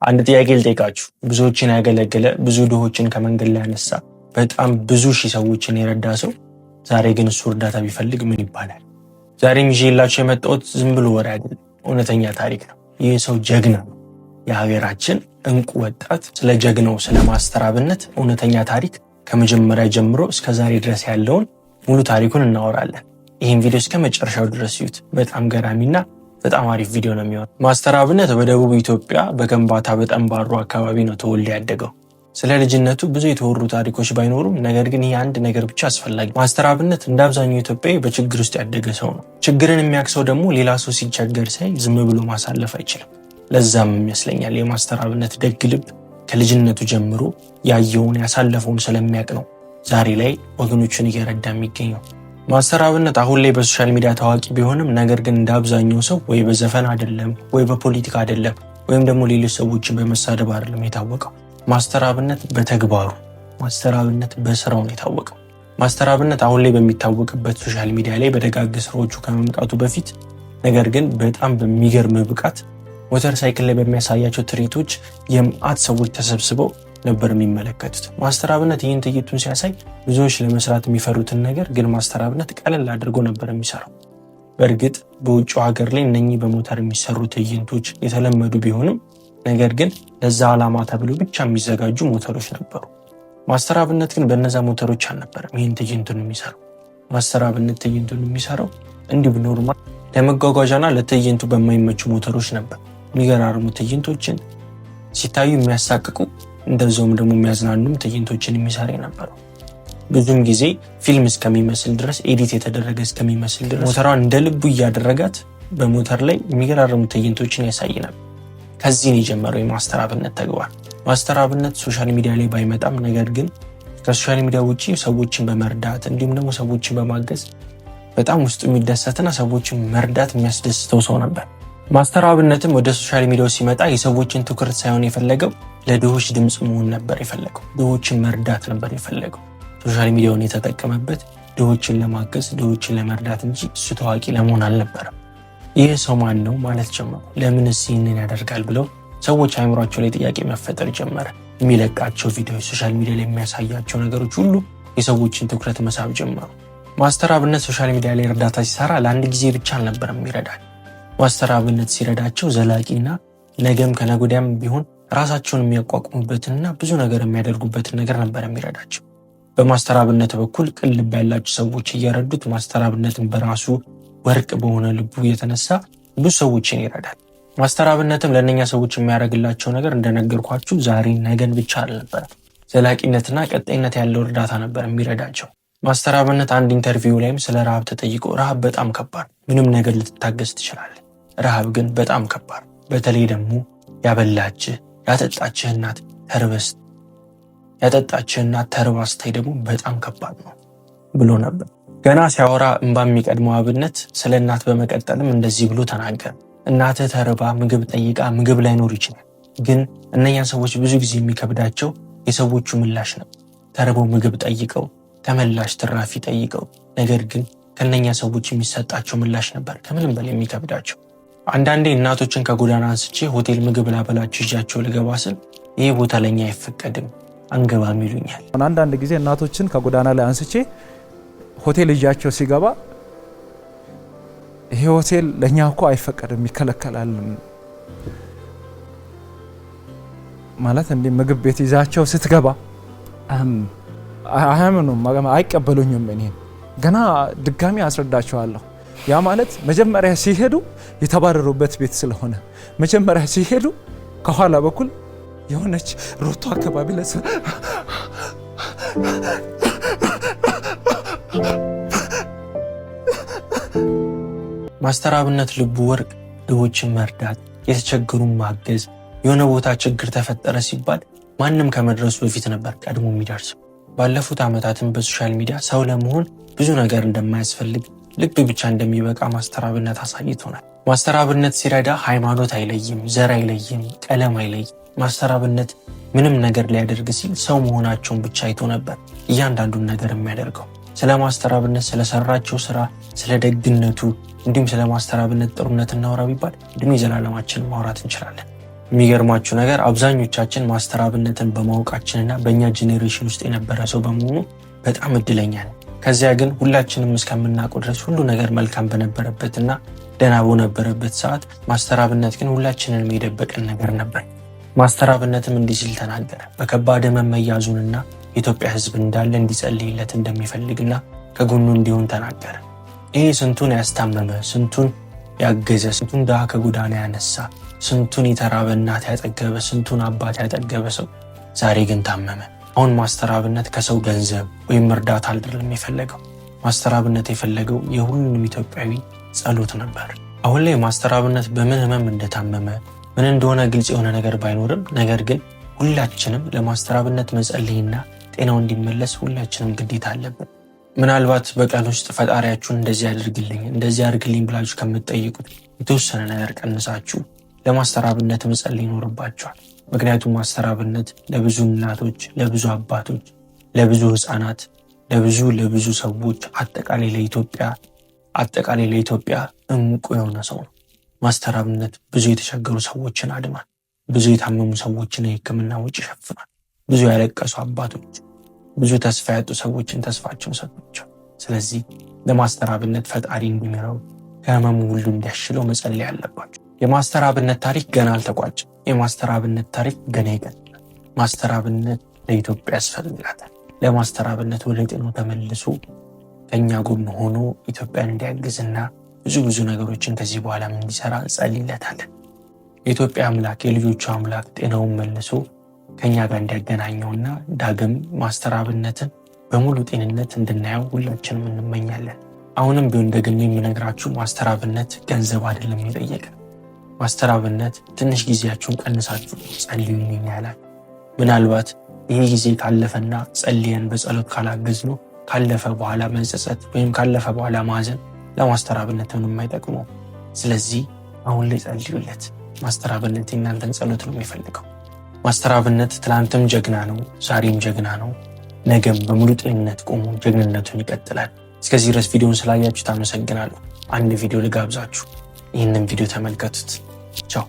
አንድ ጥያቄ ልጠይቃችሁ። ብዙዎችን ያገለገለ ብዙ ድሆችን ከመንገድ ላይ ያነሳ በጣም ብዙ ሺህ ሰዎችን የረዳ ሰው ዛሬ ግን እሱ እርዳታ ቢፈልግ ምን ይባላል? ዛሬም ይዤላችሁ የመጣሁት ዝም ብሎ ወሬ አይደለም፣ እውነተኛ ታሪክ ነው። ይህ ሰው ጀግና ነው፣ የሀገራችን እንቁ ወጣት። ስለ ጀግናው ስለ ማስተር አብነት እውነተኛ ታሪክ ከመጀመሪያ ጀምሮ እስከ ዛሬ ድረስ ያለውን ሙሉ ታሪኩን እናወራለን። ይህን ቪዲዮ እስከ መጨረሻው ድረስ ይዩት። በጣም ገራሚና በጣም አሪፍ ቪዲዮ ነው የሚሆን። ማስተር አብነት በደቡብ ኢትዮጵያ በከምባታ በጠንባሮ አካባቢ ነው ተወልዶ ያደገው። ስለ ልጅነቱ ብዙ የተወሩ ታሪኮች ባይኖሩም ነገር ግን ይህ አንድ ነገር ብቻ አስፈላጊ። ማስተር አብነት እንደ አብዛኛው ኢትዮጵያዊ በችግር ውስጥ ያደገ ሰው ነው። ችግርን የሚያክሰው ደግሞ ሌላ ሰው ሲቸገር ሳይ ዝም ብሎ ማሳለፍ አይችልም። ለዛም ይመስለኛል የማስተር አብነት ደግ ልብ ከልጅነቱ ጀምሮ ያየውን ያሳለፈውን ስለሚያውቅ ነው ዛሬ ላይ ወገኖቹን እየረዳ የሚገኘው። ማስተር አብነት አሁን ላይ በሶሻል ሚዲያ ታዋቂ ቢሆንም ነገር ግን እንደ አብዛኛው ሰው ወይ በዘፈን አይደለም ወይ በፖለቲካ አይደለም ወይም ደግሞ ሌሎች ሰዎችን በመሳደብ አይደለም የታወቀው። ማስተር አብነት በተግባሩ፣ ማስተር አብነት በስራው ነው የታወቀው። ማስተር አብነት አሁን ላይ በሚታወቅበት ሶሻል ሚዲያ ላይ በደጋግ ስራዎቹ ከመምጣቱ በፊት ነገር ግን በጣም በሚገርም ብቃት ሞተር ሳይክል ላይ በሚያሳያቸው ትርኢቶች የመዓት ሰዎች ተሰብስበው ነበር የሚመለከቱት። ማስተር አብነት ይህን ትዕይንቱን ሲያሳይ ብዙዎች ለመስራት የሚፈሩትን ነገር ግን ማስተር አብነት ቀለል አድርጎ ነበር የሚሰራው። በእርግጥ በውጭው ሀገር ላይ እነኚህ በሞተር የሚሰሩ ትዕይንቶች የተለመዱ ቢሆንም ነገር ግን ለዛ ዓላማ ተብሎ ብቻ የሚዘጋጁ ሞተሮች ነበሩ። ማስተር አብነት ግን በነዛ ሞተሮች አልነበረም ይህን ትዕይንቱን የሚሰራው። ማስተር አብነት ትዕይንቱን የሚሰራው እንዲሁ ኖርማል ለመጓጓዣና ለትዕይንቱ በማይመቹ ሞተሮች ነበር። የሚገራርሙ ትዕይንቶችን ሲታዩ የሚያሳቅቁ እንደዛውም ደግሞ የሚያዝናኑም ትዕይንቶችን የሚሰራ የነበረው። ብዙም ጊዜ ፊልም እስከሚመስል ድረስ ኤዲት የተደረገ እስከሚመስል ድረስ ሞተሯን እንደ ልቡ እያደረጋት በሞተር ላይ የሚገራርሙ ትዕይንቶችን ያሳይ ነበር። ከዚህ ነው የጀመረው የማስተር አብነት ተግባር። ማስተር አብነት ሶሻል ሚዲያ ላይ ባይመጣም ነገር ግን ከሶሻል ሚዲያ ውጭ ሰዎችን በመርዳት እንዲሁም ደግሞ ሰዎችን በማገዝ በጣም ውስጡ የሚደሰትና ሰዎችን መርዳት የሚያስደስተው ሰው ነበር። ማስተር አብነትም ወደ ሶሻል ሚዲያው ሲመጣ የሰዎችን ትኩረት ሳይሆን የፈለገው ለድሆች ድምፅ መሆን ነበር የፈለገው። ድሆችን መርዳት ነበር የፈለገው። ሶሻል ሚዲያውን የተጠቀመበት ድሆችን ለማገዝ ድሆችን ለመርዳት እንጂ እሱ ታዋቂ ለመሆን አልነበረም። ይህ ሰው ማን ነው ማለት ጀመሩ። ለምንስ ይህንን ያደርጋል ብለው ሰዎች አእምሯቸው ላይ ጥያቄ መፈጠር ጀመረ። የሚለቃቸው ቪዲዮዎች፣ ሶሻል ሚዲያ ላይ የሚያሳያቸው ነገሮች ሁሉ የሰዎችን ትኩረት መሳብ ጀመሩ። ማስተር አብነት ሶሻል ሚዲያ ላይ እርዳታ ሲሰራ ለአንድ ጊዜ ብቻ አልነበረም ይረዳል። ማስተር አብነት ሲረዳቸው ዘላቂና ነገም ከነጎዳያም ቢሆን ራሳቸውን የሚያቋቁሙበትንና ብዙ ነገር የሚያደርጉበትን ነገር ነበር የሚረዳቸው። በማስተር አብነት በኩል ቅን ልብ ያላቸው ሰዎች እየረዱት ማስተር አብነትን በራሱ ወርቅ በሆነ ልቡ የተነሳ ብዙ ሰዎችን ይረዳል። ማስተር አብነትም ለእነኛ ሰዎች የሚያደርግላቸው ነገር እንደነገርኳችሁ ዛሬ ነገን ብቻ አልነበረም፣ ዘላቂነትና ቀጣይነት ያለው እርዳታ ነበር የሚረዳቸው። ማስተር አብነት አንድ ኢንተርቪው ላይም ስለ ረሃብ ተጠይቆ ረሃብ በጣም ከባድ፣ ምንም ነገር ልትታገስ ትችላለህ፣ ረሃብ ግን በጣም ከባድ፣ በተለይ ደግሞ ያበላችህ ያጠጣችህ እናት ተርበስ ያጠጣችህ እናት ተርባ ስታይ ደግሞ በጣም ከባድ ነው ብሎ ነበር። ገና ሲያወራ እንባ የሚቀድመው አብነት ስለ እናት በመቀጠልም እንደዚህ ብሎ ተናገረ። እናትህ ተርባ ምግብ ጠይቃ ምግብ ላይኖር ይችላል፣ ግን እነኛ ሰዎች ብዙ ጊዜ የሚከብዳቸው የሰዎቹ ምላሽ ነው። ተርበው ምግብ ጠይቀው ተመላሽ ትራፊ ጠይቀው፣ ነገር ግን ከነኛ ሰዎች የሚሰጣቸው ምላሽ ነበር ከምንም በላይ የሚከብዳቸው። አንዳንዴ እናቶችን ከጎዳና አንስቼ ሆቴል ምግብ ላበላችሁ ይዣቸው ልገባ ስል ይህ ቦታ ለኛ አይፈቀድም አንገባም ይሉኛል። አንዳንድ ጊዜ እናቶችን ከጎዳና ላይ አንስቼ ሆቴል ይዣቸው ሲገባ ይሄ ሆቴል ለኛ እኮ አይፈቀድም ይከለከላል ማለት እንዴ ምግብ ቤት ይዛቸው ስትገባ አያምኑም፣ አይቀበሉኝም። እኔ ገና ድጋሚ አስረዳቸዋለሁ። ያ ማለት መጀመሪያ ሲሄዱ የተባረሩበት ቤት ስለሆነ መጀመሪያ ሲሄዱ ከኋላ በኩል የሆነች ሮቶ አካባቢ ለሰ ማስተር አብነት ልቡ ወርቅ፣ ድሆችን መርዳት፣ የተቸገሩን ማገዝ፣ የሆነ ቦታ ችግር ተፈጠረ ሲባል ማንም ከመድረሱ በፊት ነበር ቀድሞ የሚደርሰው። ባለፉት ዓመታትም በሶሻል ሚዲያ ሰው ለመሆን ብዙ ነገር እንደማያስፈልግ ልብ ብቻ እንደሚበቃ ማስተር አብነት አሳይቶናል። ማስተር አብነት ሲረዳ ሃይማኖት አይለይም፣ ዘር አይለይም፣ ቀለም አይለይም። ማስተር አብነት ምንም ነገር ሊያደርግ ሲል ሰው መሆናቸውን ብቻ አይቶ ነበር እያንዳንዱን ነገር የሚያደርገው። ስለ ማስተር አብነት ስለሰራቸው ስራ፣ ስለ ደግነቱ እንዲሁም ስለ ማስተር አብነት ጥሩነት እናወራ ቢባል እድሜ ዘላለማችን ማውራት እንችላለን። የሚገርማችሁ ነገር አብዛኞቻችን ማስተር አብነትን በማወቃችንና በእኛ ጄኔሬሽን ውስጥ የነበረ ሰው በመሆኑ በጣም እድለኛ ነን። ከዚያ ግን ሁላችንም እስከምናውቀው ድረስ ሁሉ ነገር መልካም በነበረበትና ደህና በነበረበት ሰዓት ማስተር አብነት ግን ሁላችንንም የደበቀን ነገር ነበር። ማስተር አብነትም እንዲህ ሲል ተናገረ። በከባድ ሕመም መያዙንና የኢትዮጵያ ሕዝብ እንዳለ እንዲጸልይለት እንደሚፈልግና ከጎኑ እንዲሆን ተናገረ። ይሄ ስንቱን ያስታመመ፣ ስንቱን ያገዘ፣ ስንቱን ድሃ ከጎዳና ያነሳ፣ ስንቱን የተራበ እናት ያጠገበ፣ ስንቱን አባት ያጠገበ ሰው ዛሬ ግን ታመመ። አሁን ማስተር አብነት ከሰው ገንዘብ ወይም እርዳታ አይደለም የፈለገው። ማስተር አብነት የፈለገው የሁሉንም ኢትዮጵያዊ ጸሎት ነበር። አሁን ላይ ማስተር አብነት በምን ሕመም እንደታመመ ምን እንደሆነ ግልጽ የሆነ ነገር ባይኖርም፣ ነገር ግን ሁላችንም ለማስተር አብነት መጸለይና ጤናው እንዲመለስ ሁላችንም ግዴታ አለብን። ምናልባት በቀን ውስጥ ፈጣሪያችሁን እንደዚህ አድርግልኝ እንደዚህ አድርግልኝ ብላችሁ ከምትጠይቁት የተወሰነ ነገር ቀንሳችሁ ለማስተር አብነት መጸለይ ይኖርባችኋል። ምክንያቱም ማስተር አብነት ለብዙ እናቶች፣ ለብዙ አባቶች፣ ለብዙ ህፃናት፣ ለብዙ ሰዎች አጠቃላይ ለኢትዮጵያ እንቁ የሆነ ሰው ነው። ማስተር አብነት ብዙ የተቸገሩ ሰዎችን አድኗል። ብዙ የታመሙ ሰዎችን የሕክምና ወጪ ሸፍኗል። ብዙ ያለቀሱ አባቶች፣ ብዙ ተስፋ ያጡ ሰዎችን ተስፋቸውን ሰጥቷቸው። ስለዚህ ለማስተር አብነት ፈጣሪ እንዲምረው ከህመሙ ሁሉ እንዲያሽለው መጸለይ አለባቸው። የማስተር አብነት ታሪክ ገና አልተቋጨም። የማስተር አብነት ታሪክ ገና ይቀጥላል። ማስተር አብነት ለኢትዮጵያ ያስፈልጋታል። ለማስተር አብነት ወደ ጤናው ተመልሶ ከኛ ጎን ሆኖ ኢትዮጵያን እንዲያግዝና ብዙ ነገሮችን ከዚህ በኋላ እንዲሰራ እንጸልይለታለን። የኢትዮጵያ አምላክ የልጆቹ አምላክ ጤናውን መልሶ ከኛ ጋር እንዲያገናኘውና ዳግም ማስተር አብነትን በሙሉ ጤንነት እንድናየው ሁላችንም እንመኛለን። አሁንም ቢሆን ደግሜ የምነግራችሁ ማስተር አብነት ገንዘብ አይደለም የጠየቀ። ማስተር አብነት ትንሽ ጊዜያችሁን ቀንሳችሁ ጸልዩልኝ ያላል። ምናልባት ይሄ ጊዜ ካለፈና ጸልየን በጸሎት ካላገዝነው ካለፈ በኋላ መጸጸት ወይም ካለፈ በኋላ ማዘን ለማስተር አብነት ምንም አይጠቅመው። ስለዚህ አሁን ላይ ጸልዩለት። ማስተር አብነት የእናንተን ጸሎት ነው የሚፈልገው። ማስተር አብነት ትላንትም ጀግና ነው፣ ዛሬም ጀግና ነው፣ ነገም በሙሉ ጤንነት ቆሞ ጀግንነቱን ይቀጥላል። እስከዚህ ድረስ ቪዲዮን ስላያችሁ ታመሰግናለሁ። አንድ ቪዲዮ ልጋብዛችሁ። ይህንን ቪዲዮ ተመልከቱት። ቻው።